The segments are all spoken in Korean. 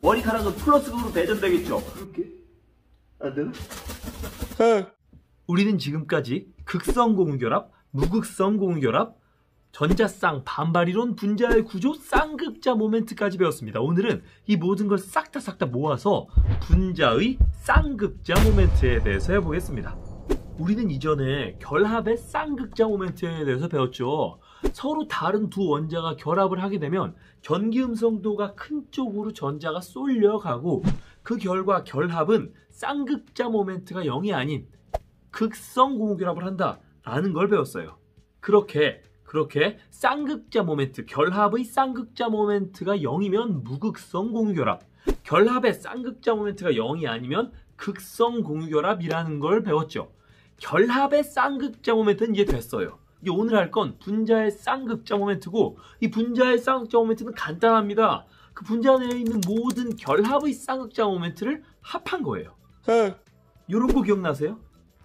머리카락은 플러스극으로 대전되겠죠. 그렇게 안 되나? 우리는 지금까지 극성 공유결합, 무극성 공유결합, 전자쌍, 반발이론, 분자의 구조, 쌍극자 모멘트까지 배웠습니다. 오늘은 이 모든 걸 싹 다 모아서 분자의 쌍극자 모멘트에 대해서 해보겠습니다. 우리는 이전에 결합의 쌍극자 모멘트에 대해서 배웠죠. 서로 다른 두 원자가 결합을 하게 되면 전기 음성도가 큰 쪽으로 전자가 쏠려가고 그 결과 결합은 쌍극자 모멘트가 0이 아닌 극성 공유결합을 한다라는 걸 배웠어요. 그렇게 쌍극자 모멘트, 결합의 쌍극자 모멘트가 0이면 무극성 공유결합, 결합의 쌍극자 모멘트가 0이 아니면 극성 공유결합이라는 걸 배웠죠. 결합의 쌍극자 모멘트는 이제 됐어요. 이제 오늘 할 건 분자의 쌍극자 모멘트고, 이 분자의 쌍극자 모멘트는 간단합니다. 그 분자 내에 있는 모든 결합의 쌍극자 모멘트를 합한 거예요. 이런 거 기억나세요?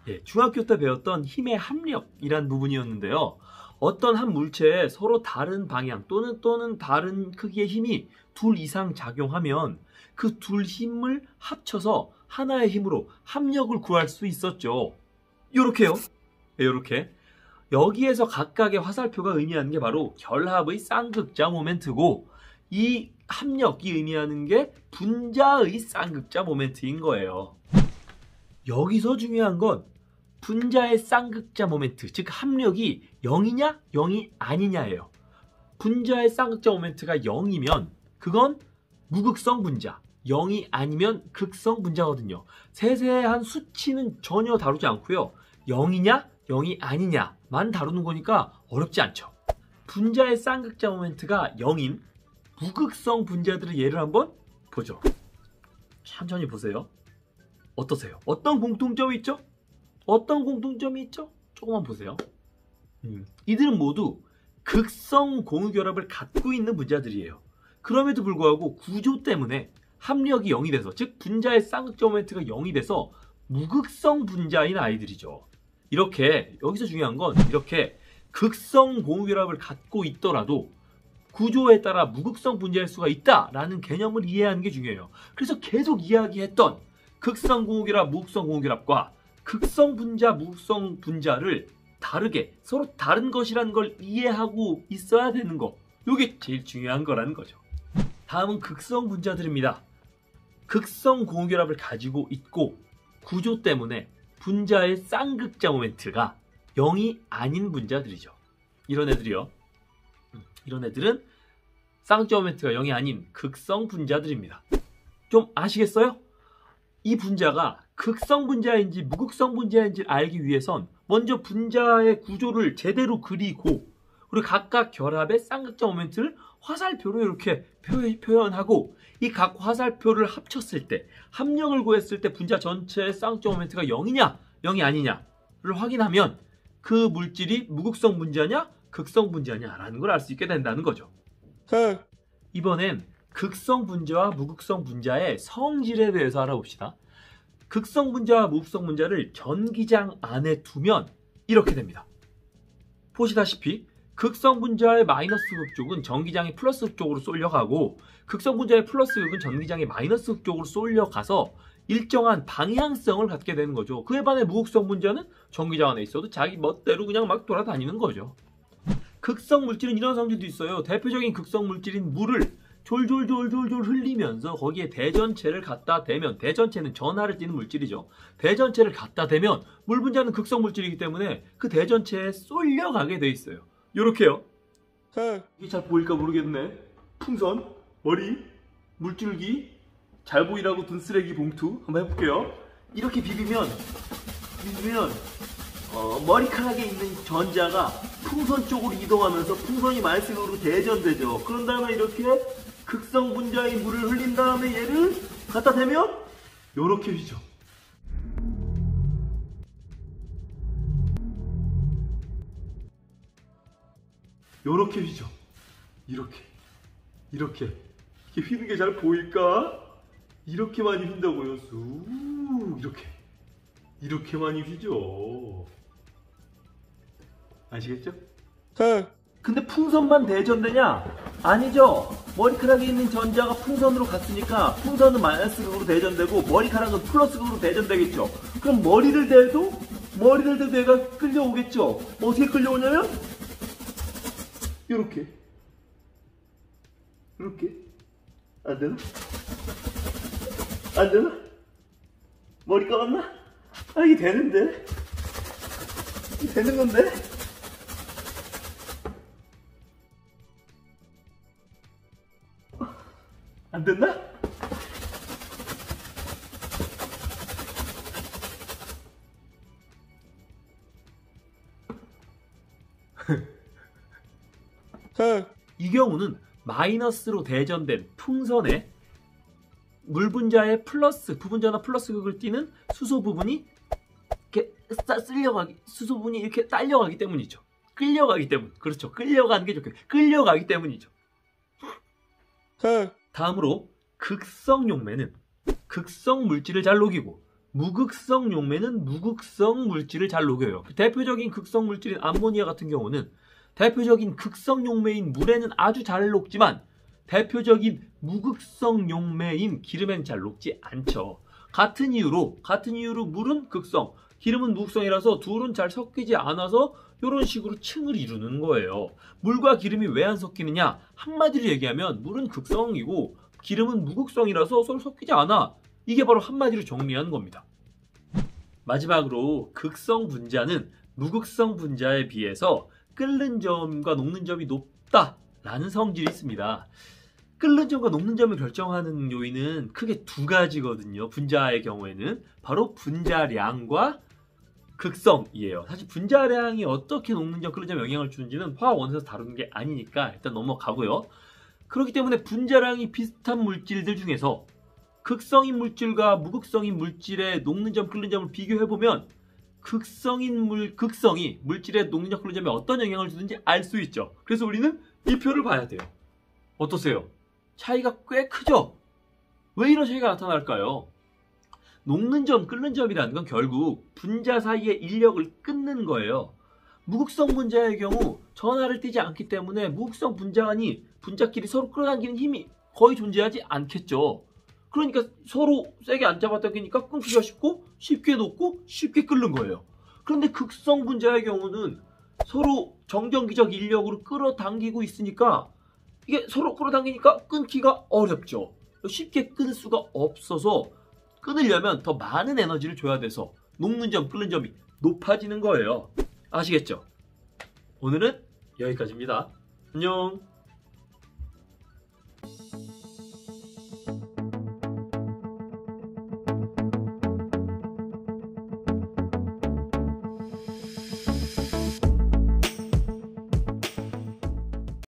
예, 중학교 때 배웠던 힘의 합력이란 부분이었는데요. 어떤 한 물체에 서로 다른 방향 또는 다른 크기의 힘이 둘 이상 작용하면 그 둘 힘을 합쳐서 하나의 힘으로 합력을 구할 수 있었죠. 요렇게요. 네, 요렇게. 여기에서 각각의 화살표가 의미하는 게 바로 결합의 쌍극자 모멘트고, 이 합력이 의미하는 게 분자의 쌍극자 모멘트인 거예요. 여기서 중요한 건 분자의 쌍극자 모멘트, 즉 합력이 0이냐 0이 아니냐예요. 분자의 쌍극자 모멘트가 0이면 그건 무극성 분자, 0이 아니면 극성 분자거든요. 세세한 수치는 전혀 다루지 않고요. 0이냐 0이 아니냐만 다루는 거니까 어렵지 않죠. 분자의 쌍극자 모멘트가 0인 무극성 분자들의 예를 한번 보죠. 천천히 보세요. 어떠세요? 어떤 공통점이 있죠? 조금만 보세요. 이들은 모두 극성 공유결합을 갖고 있는 분자들이에요. 그럼에도 불구하고 구조 때문에 합력이 0이 돼서, 즉 분자의 쌍극자 모멘트가 0이 돼서 무극성 분자인 아이들이죠. 이렇게 여기서 중요한 건 이렇게 극성 공유결합을 갖고 있더라도 구조에 따라 무극성 분자일 수가 있다라는 개념을 이해하는 게 중요해요. 그래서 계속 이야기했던 극성 공유결합, 무극성 공유결합과 극성 분자, 무극성 분자를 다르게 서로 다른 것이라는 걸 이해하고 있어야 되는 거, 이게 제일 중요한 거라는 거죠. 다음은 극성 분자들입니다. 극성 공유결합을 가지고 있고 구조 때문에 분자의 쌍극자 모멘트가 0이 아닌 분자들이죠. 이런 애들이요. 이런 애들은 쌍극자 모멘트가 0이 아닌 극성 분자들입니다. 좀 아시겠어요? 이 분자가 극성 분자인지 무극성 분자인지 알기 위해선 먼저 분자의 구조를 제대로 그리고, 그리고 각각 결합의 쌍극자 모멘트를 화살표로 이렇게 표현하고, 이 각 화살표를 합쳤을 때, 합력을 구했을 때 분자 전체의 쌍극자 모멘트가 0이냐 0이 아니냐를 확인하면 그 물질이 무극성 분자냐 극성 분자냐라는 걸 알 수 있게 된다는 거죠. 이번엔 극성 분자와 무극성 분자의 성질에 대해서 알아봅시다. 극성 분자와 무극성 분자를 전기장 안에 두면 이렇게 됩니다. 보시다시피 극성 분자의 마이너스 극 쪽은 전기장의 플러스 극 쪽으로 쏠려가고, 극성 분자의 플러스 극은 전기장의 마이너스 극 쪽으로 쏠려가서 일정한 방향성을 갖게 되는 거죠. 그에 반해 무극성 분자는 전기장 안에 있어도 자기 멋대로 그냥 막 돌아다니는 거죠. 극성 물질은 이런 성질도 있어요. 대표적인 극성 물질인 물을 졸졸 흘리면서 거기에 대전체를 갖다 대면, 대전체는 전하를 띠는 물질이죠. 대전체를 갖다 대면 물 분자는 극성 물질이기 때문에 그 대전체에 쏠려가게 돼 있어요. 요렇게요. 이게 잘 보일까 모르겠네. 풍선, 머리, 물줄기, 잘 보이라고 둔 쓰레기 봉투 한번 해볼게요. 이렇게 비비면 머리카락에 있는 전자가 풍선 쪽으로 이동하면서 풍선이 말색으로 대전되죠. 그런 다음에 이렇게 극성 분자의 물을 흘린 다음에 얘를 갖다 대면 요렇게 휘죠. 요렇게 휘죠. 이렇게 휘는 게 잘 보일까? 이렇게 많이 휜다고요. 쑥 이렇게 많이 휘죠. 아시겠죠? 근데 풍선만 대전되냐? 아니죠. 머리카락에 있는 전자가 풍선으로 갔으니까 풍선은 마이너스 극으로 대전되고 머리카락은 플러스 극으로 대전되겠죠. 그럼 머리를 대도 얘가 끌려오겠죠. 어떻게 끌려오냐면 요렇게 안 되나? 안 되나? 머리 감았나? 아, 이게 되는데? 이게 되는 건데? 안 됐나? 이 경우는 마이너스로 대전된 풍선에 물 분자의 플러스, 부분자나 플러스 극을 띠는 수소 부분이 이렇게 수소 부분이 이렇게 딸려가기 때문이죠. 끌려가기 때문. 그렇죠. 끌려가는 게 좋겠죠. 끌려가기 때문이죠. 다음으로 극성 용매는 극성 물질을 잘 녹이고 무극성 용매는 무극성 물질을 잘 녹여요. 대표적인 극성 물질인 암모니아 같은 경우는 대표적인 극성 용매인 물에는 아주 잘 녹지만 대표적인 무극성 용매인 기름에는 잘 녹지 않죠. 같은 이유로 물은 극성, 기름은 무극성이라서 둘은 잘 섞이지 않아서 이런 식으로 층을 이루는 거예요. 물과 기름이 왜 안 섞이느냐? 한마디로 얘기하면 물은 극성이고 기름은 무극성이라서 서로 섞이지 않아. 이게 바로 한마디로 정리하는 겁니다. 마지막으로 극성 분자는 무극성 분자에 비해서 끓는 점과 녹는 점이 높다라는 성질이 있습니다. 끓는 점과 녹는 점을 결정하는 요인은 크게 두 가지거든요. 분자의 경우에는 바로 분자량과 극성이에요. 사실 분자량이 어떻게 녹는 점, 끓는 점에 영향을 주는지는 화학 원에서 다루는 게 아니니까 일단 넘어가고요. 그렇기 때문에 분자량이 비슷한 물질들 중에서 극성인 물질과 무극성인 물질의 녹는 점, 끓는 점을 비교해보면 극성이 물질의 녹는 점, 끓는 점에 어떤 영향을 주는지 알 수 있죠. 그래서 우리는 이 표를 봐야 돼요. 어떠세요? 차이가 꽤 크죠? 왜 이런 차이가 나타날까요? 녹는 점, 끓는 점이라는 건 결국 분자 사이의 인력을 끊는 거예요. 무극성 분자의 경우 전하를 띠지 않기 때문에 무극성 분자간이 분자끼리 서로 끌어당기는 힘이 거의 존재하지 않겠죠. 그러니까 서로 세게 안 잡아당기니까 끊기가 쉽고 쉽게 녹고 쉽게 끓는 거예요. 그런데 극성 분자의 경우는 서로 정전기적 인력으로 끌어당기고 있으니까 이게 서로 끌어당기니까 끊기가 어렵죠. 쉽게 끊을 수가 없어서 끊으려면 더 많은 에너지를 줘야 돼서 녹는 점, 끓는 점이 높아지는 거예요. 아시겠죠? 오늘은 여기까지입니다. 안녕.